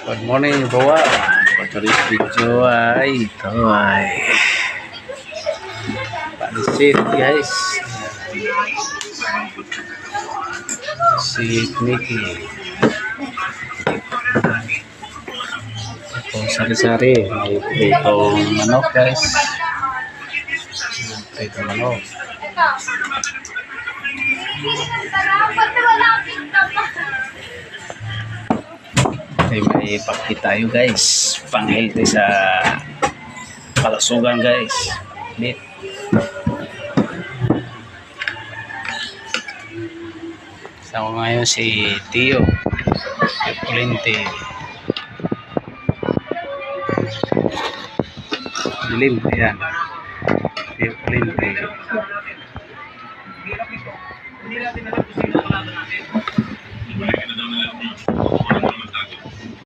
Good morning, bawa. For today's video ay ito ay pansit, guys. Si Nikki. Ito sari-sari. May pritong manok, guys. Pritong manok. May pakit tayo, guys, pang healthy sa kalusugan, guys. Meat. Sa ngayon si Tio Pulente. Dilim, ayan. Tio Pulente.